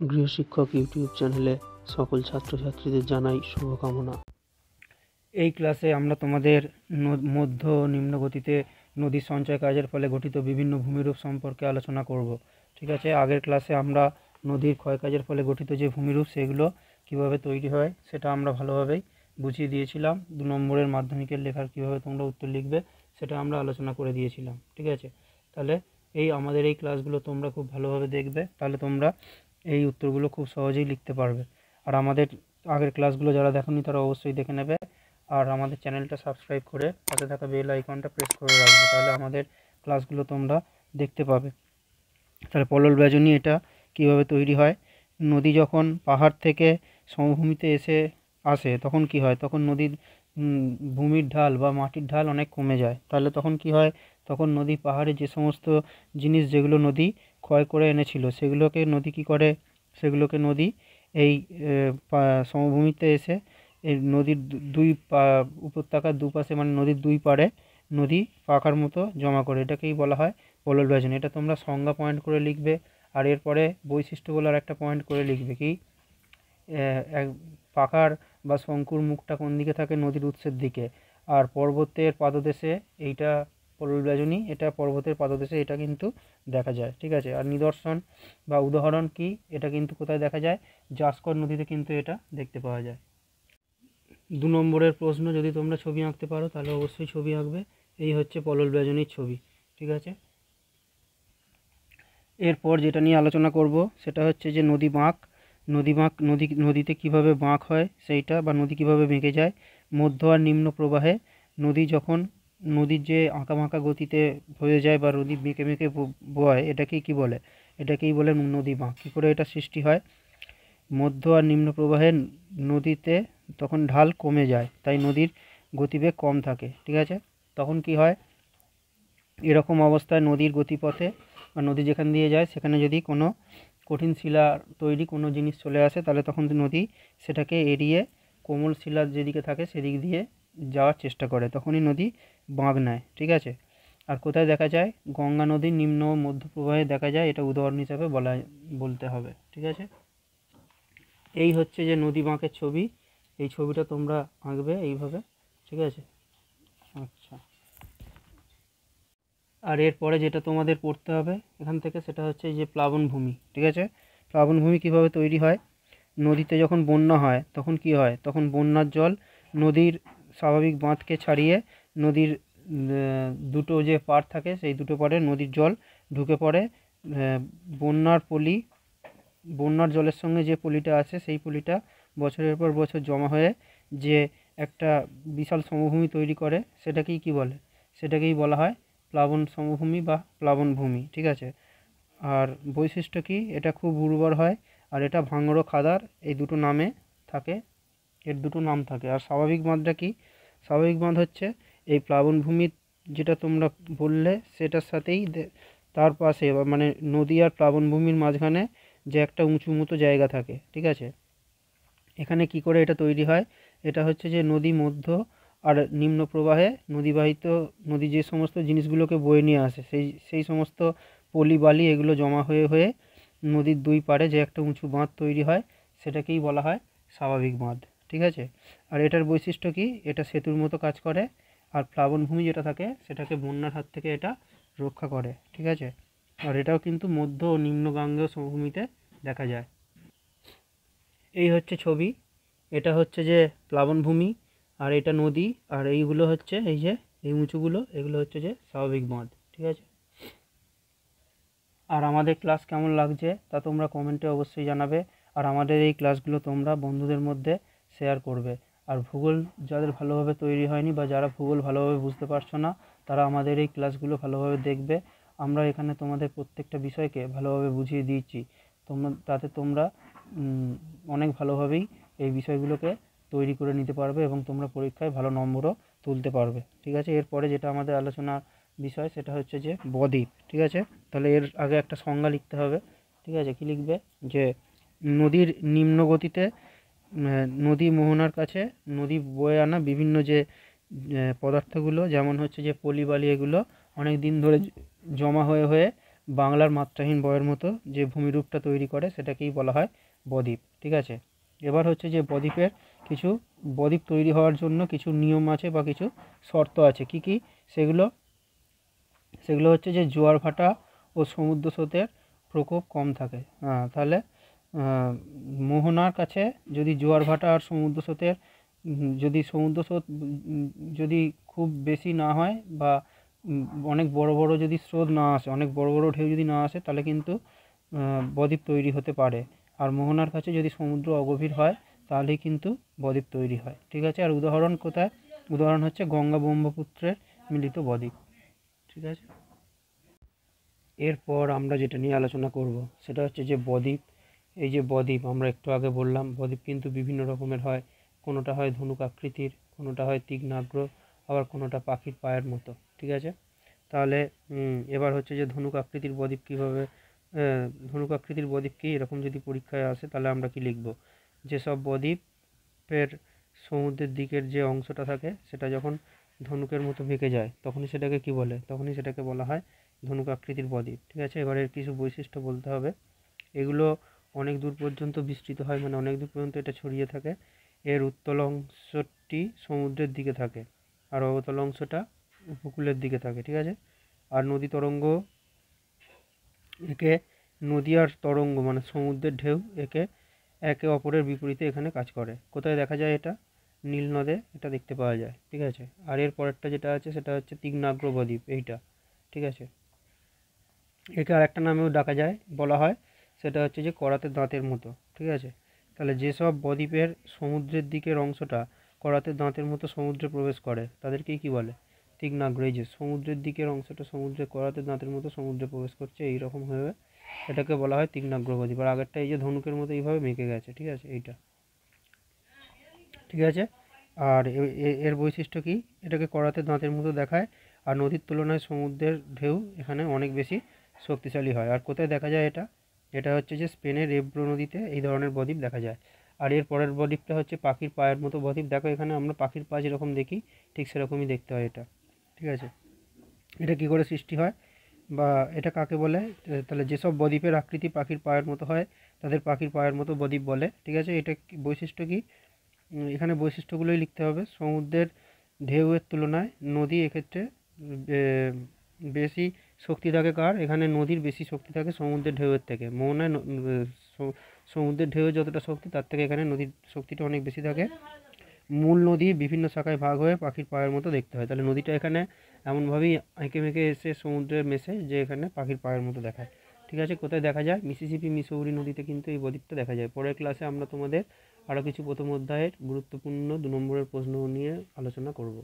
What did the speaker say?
গৃহশিক্ষক YouTube চ্যানেলে সকল ছাত্রছাত্রীদের জানাই শুভকামনা। এই ক্লাসে আমরা তোমাদের মধ্য ও নিম্ন গতিতে নদীর সঞ্চয় কাজের ফলে গঠিত বিভিন্ন ভূমিরূপ সম্পর্কে আলোচনা করব। ঠিক আছে, আগের ক্লাসে আমরা নদীর ক্ষয়কাজের ফলে গঠিত যে ভূমিরূপ সেগুলো কিভাবে তৈরি হয় সেটা আমরা ভালোভাবেই বুঝিয়ে দিয়েছিলাম। 2 নম্বরের মাধ্যমিকের লেখার কিভাবে তোমরা উত্তর লিখবে সেটা আমরা আলোচনা করে দিয়েছিলাম। ঠিক আছে, তাহলে আমাদের এই ক্লাসগুলো তোমরা খুব ভালোভাবে দেখবে, তাহলে তোমরা এই উত্তরগুলো খুব সহজেই লিখতে পারবে। আর আমাদের আগের ক্লাসগুলো যারা দেখোনি তারা অবশ্যই দেখে নেবে, আর আমাদের চ্যানেলটা সাবস্ক্রাইব করে পাশে থাকা বেল আইকনটা প্রেস করে রাখবে, তাহলে আমাদের ক্লাসগুলো তোমরা দেখতে পাবে। তাহলে পলল ব্যাজনী এটা কিভাবে তৈরি হয়? নদী যখন পাহাড় থেকে সমভূমিতে আসে তখন কি হয়? তখন নদীর ভূমির ঢাল বা মাটির ঢাল অনেক কমে যায়। তাহলে তখন কি হয়? তখন নদী পাহাড়ে যে সমস্ত জিনিস যেগুলো নদী ক্ষয় করে এনেছিল সেগুলোকে নদী কি করে? সেগুলোকে নদী এই সমভূমিতে এসে এই নদীর দুই উপত্যকার দুপাশে, মানে নদীর দুই পাড়ে নদী পাকার মতো জমা করে, এটাকেই বলা হয় পলল ব্যাজনী। এটা তোমরা সংজ্ঞা পয়েন্ট করে লিখবে, আর এরপরে বৈশিষ্ট্য বলার একটা পয়েন্ট করে লিখবে কি এক পাকার বা শঙ্কুর মুখটা কোন দিকে থাকে? নদীর উৎসের দিকে। আর পর্বতের পাদদেশে এইটা পলল ব্যাজনী, এটা পর্বতের পাদদেশে এটা কিন্তু দেখা যায়। ঠিক আছে, আর নিদর্শন বা উদাহরণ কি? এটা কিন্তু কোথায় দেখা যায়? জাসকর নদীতে কিন্তু এটা দেখতে পাওয়া যায়। 2 নম্বরের প্রশ্ন, যদি তোমরা ছবি আঁকতে পারো তাহলে অবশ্যই ছবি আঁকবে। এই হচ্ছে পলল ব্যাজনীর ছবি। ঠিক আছে, এরপর যেটা নিয়ে আলোচনা করব সেটা হচ্ছে যে নদীতে কিভাবে বাঁক হয় সেইটা, বা নদী কিভাবে বেঁকে যায়। মধ্য আর নিম্ন প্রবাহে নদী যখন নদীর যে আঁকাবাঁকা গতিতে হয়ে যায় বা নদী বেঁকে বেঁকে বয়, এটাকেই কি বলে? এটাকেই বলে নদী বাঁক। কী করে এটা সৃষ্টি হয়? মধ্য আর নিম্ন প্রবাহে নদীতে তখন ঢাল কমে যায়, তাই নদীর গতিবেগ কম থাকে। ঠিক আছে, তখন কি হয়? এরকম অবস্থায় নদীর গতিপথে বা নদী যেখান দিয়ে যায় সেখানে যদি কোনো কঠিন শিলা তৈরি কোনো জিনিস চলে আসে, তাহলে তখন নদী সেটাকে এড়িয়ে কোমল শিলার যেদিকে থাকে সেদিক দিয়ে যাওয়ার চেষ্টা করে, তখনই নদী বাঁক নেয়। ঠিক আছে, আর কোথায় দেখা যায়? গঙ্গা নদীর নিম্ন ও মধ্য প্রবাহে দেখা যায়, এটা উদাহরণ হিসাবে বলতে হবে। ঠিক আছে, এই হচ্ছে যে নদী বাঁকের ছবি। এই ছবিটা তোমরা আঁকবে এইভাবে। ঠিক আছে, আচ্ছা, আর এরপরে যেটা তোমাদের পড়তে হবে এখান থেকে সেটা হচ্ছে যে প্লাবনভূমি। ঠিক আছে, প্লাবনভূমি কিভাবে তৈরি হয়? নদীতে যখন বন্যা হয় তখন কি হয়? তখন বন্যার জল নদীর স্বাভাবিক বাঁধকে ছাড়িয়ে নদীর দুটো যে পাড় থাকে সেই দুটো পাড়ে নদীর জল ঢুকে পড়ে। বন্যার জলের সঙ্গে যে পলিটা আছে সেই পলিটা বছরের পর বছর জমা হয়ে যে একটা বিশাল সমভূমি তৈরি করে, সেটাকেই কি বলে? সেটাকেই বলা হয় প্লাবন সমভূমি বা প্লাবনভূমি। ঠিক আছে, আর বৈশিষ্ট্য কি? এটা খুব উর্বর হয়, আর এটা ভাঙড় খাদার এই দুটো নামে থাকে, এর দুটো নাম থাকে। আর স্বাভাবিক বাঁধটা কি? স্বাভাবিক বাঁধ হচ্ছে এই প্লাবনভূমির যেটা তোমরা বললে সেটার সাথেই তার পাশে, মানে নদী আর প্লাবনভূমির মাঝখানে যে একটা উঁচু মতো জায়গা থাকে। ঠিক আছে, এখানে কি করে এটা তৈরি হয়? এটা হচ্ছে যে নদী মধ্য আর নিম্ন প্রবাহে নদী যে সমস্ত জিনিসগুলোকে বয়ে নিয়ে আসে সেই সমস্ত পলি বালি এগুলো জমা হয়ে হয়ে নদীর দুই পাড়ে যে একটা উঁচু বাঁধ তৈরি হয় সেটাকেই বলা হয় স্বাভাবিক বাঁধ। ঠিক আছে, আর এটার বৈশিষ্ট্য কি? এটা সেতুর মতো কাজ করে, আর প্লাবনভূমি যেটা থাকে সেটাকে বন্যার হাত থেকে এটা রক্ষা করে। ঠিক আছে, আর এটাও কিন্তু মধ্য ও নিম্ন গাঙ্গেয় সমভূমিতে দেখা যায়। এই হচ্ছে ছবি, এটা হচ্ছে যে প্লাবনভূমি, আর এটা নদী, আর এইগুলো হচ্ছে এই যে এই উঁচুগুলো, এগুলো হচ্ছে যে স্বাভাবিক বাঁধ। ঠিক আছে, আর আমাদের ক্লাস কেমন লাগছে তা তোমরা কমেন্টে অবশ্যই জানাবে, আর আমাদের এই ক্লাসগুলো তোমরা বন্ধুদের মধ্যে শেয়ার করবে। আর ভূগোল যাদের ভালোভাবে তৈরি হয়নি বা যারা ভূগোল ভালোভাবে বুঝতে পারছো না তারা আমাদের এই ক্লাসগুলো ভালোভাবে দেখবে। আমরা এখানে তোমাদের প্রত্যেকটা বিষয়কে ভালোভাবে বুঝিয়ে দিয়েছি, তাতে তোমরা অনেক ভালোভাবেই এই বিষয়গুলোকে তৈরি করে নিতে পারবে এবং তোমরা পরীক্ষায় ভালো নম্বরও তুলতে পারবে। ঠিক আছে, এরপরে যেটা আমাদের আলোচনার বিষয় সেটা হচ্ছে যে বদ্বীপ। ঠিক আছে, তাহলে এর আগে একটা সংজ্ঞা লিখতে হবে। ঠিক আছে, কি লিখবে? যে নদীর নিম্ন গতিতে নদী মোহনার কাছে নদী বয়ে আনা বিভিন্ন যে পদার্থগুলো, যেমন হচ্ছে যে পলি বালি, এগুলো অনেক দিন ধরে জমা হয়ে হয়ে বাংলার মাত্রাহীন বয়ের মতো যে ভূমিরূপটা তৈরি করে সেটাকেই বলা হয় বদ্বীপ। ঠিক আছে, এবার হচ্ছে যে বদ্বীপ তৈরি হওয়ার জন্য কিছু নিয়ম আছে বা কিছু শর্ত আছে। কি কি সেগুলো? সেগুলো হচ্ছে যে জোয়ার ভাটা ও সমুদ্র স্রোতের প্রকোপ কম থাকে। তাহলে মোহনার কাছে যদি জোয়ার ভাটা আর সমুদ্র স্রোতের যদি সমুদ্র স্রোত যদি খুব বেশি না হয় বা অনেক বড় বড় যদি স্রোত না আসে, অনেক বড় বড় ঢেউ যদি না আসে, তাহলে কিন্তু বদ্বীপ তৈরি হতে পারে। আর মোহনার কাছে যদি সমুদ্র অগভীর হয় তাহলেই কিন্তু বদ্বীপ তৈরি হয়। ঠিক আছে, আর উদাহরণ কোথায়? উদাহরণ হচ্ছে গঙ্গা ব্রহ্মপুত্রের মিলিত বদ্বীপ। ঠিক আছে, এরপর আমরা যেটা নিয়ে আলোচনা করব সেটা হচ্ছে যে বদ্বীপ। এই যে বদ্বীপ আমরা একটু আগে বললাম, বদ্বীপ কিন্তু বিভিন্ন রকমের হয়। কোনোটা হয় ধনুক আকৃতির, কোনোটা হয় তীক্ষ্ণাগ্র, আবার কোনোটা পাখির পায়ের মতো। ঠিক আছে, তাহলে এবার হচ্ছে যে ধনুক আকৃতির বদ্বীপ কীভাবে, ধনুক আকৃতির বদ্বীপ কি এরকম যদি পরীক্ষায় আসে তাহলে আমরা কি লিখব? যেসব বদ্বীপের সমুদ্রের দিকের যে অংশটা থাকে সেটা যখন ধনুকের মতো বেঁকে যায় তখনই সেটাকে কি বলে? তখনই সেটাকে বলা হয় ধনুক আকৃতির বদ্বীপ। ঠিক আছে, এবার এর কিছু বৈশিষ্ট্য বলতে হবে। এগুলো অনেক দূর পর্যন্ত বিস্তৃত হয়, মানে অনেক দূর পর্যন্ত এটা ছড়িয়ে থাকে। এর উত্তল অংশটি সমুদ্রের দিকে থাকে আর অবতল অংশটা উপকূলের দিকে থাকে। ঠিক আছে, আর নদী তরঙ্গ একে নদী আর তরঙ্গ মানে সমুদ্রের ঢেউ একে অপরের বিপরীতে এখানে কাজ করে। কোথায় দেখা যায় এটা? নীল নদে এটা দেখতে পাওয়া যায়। ঠিক আছে, আর এর পরেরটা যেটা আছে সেটা হচ্ছে তীক্ষ্ণাগ্র বদ্বীপ, এইটা। ঠিক আছে, একে আর একটা নামেও ডাকা যায়, বলা হয়, সেটা হচ্ছে যে করাতে দাঁতের মতো। ঠিক আছে, তাহলে যেসব বদ্বীপের সমুদ্রের দিকের অংশটা করাতে দাঁতের মতো সমুদ্রে প্রবেশ করে তাদেরকেই কি বলে? তীক্ষ্ণাগ্র। এই যে সমুদ্রের দিকের অংশটা সমুদ্রে করাতে দাঁতের মতো সমুদ্রে প্রবেশ করছে এইরকম হয়ে, এটাকে বলা হয় তীক্ষ্ণাগ্র বদ্বীপ। আর আগেরটা এই যে ধনুকের মতো এইভাবে মেঁকে গেছে। ঠিক আছে, এইটা। ঠিক আছে, আর এর বৈশিষ্ট্য কি? এটাকে করাতে দাঁতের মতো দেখায়, আর নদীর তুলনায় সমুদ্রের ঢেউ এখানে অনেক বেশি শক্তিশালী হয়। আর কোথায় দেখা যায় এটা? এটা হচ্ছে যে স্পেনের এব্রো নদীতে এই ধরনের বদ্বীপ দেখা যায়। আর এর পরের বদ্বীপটা হচ্ছে পাখির পায়ের মতো বদ্বীপ। দেখো এখানে আমরা পাখির পা যেরকম দেখি ঠিক সেরকমই দেখতে হয় এটা। ঠিক আছে, এটা কি করে সৃষ্টি হয় বা এটা কাকে বলে? তাহলে যেসব বদ্বীপের আকৃতি পাখির পায়ের মতো হয় তাদের পাখির পায়ের মতো বদ্বীপ বলে। ঠিক আছে, এটা বৈশিষ্ট্য কি? এখানে বৈশিষ্ট্যগুলোই লিখতে হবে। সমুদ্রের ঢেউয়ের তুলনায় নদী এক্ষেত্রে বেশি শক্তি থাকে কার? এখানে নদীর বেশি শক্তি থাকে সমুদ্রের ঢেউয়ের থেকে। মোহনায় সমুদ্রের ঢেউয়ের যতটা শক্তি তার থেকে এখানে নদীর শক্তিটা অনেক বেশি থাকে। মূল নদী বিভিন্ন শাখায় ভাগ হয়ে পাখির পায়ের মতো দেখতে হয়। তাহলে নদীটা এখানে এমনভাবেই এঁকে মেঁকে এসে সমুদ্রে মেশে যে এখানে পাখির পায়ের মতো দেখায়। ঠিক আছে, কোথায় দেখা যায়? মিসিসিপি মিসৌরি নদীতে কিন্তু এই বদ্বীপটা দেখা যায়। পরের ক্লাসে আমরা তোমাদের আরও কিছু প্রথম অধ্যায়ের গুরুত্বপূর্ণ 2 নম্বরের প্রশ্ন নিয়ে আলোচনা করব।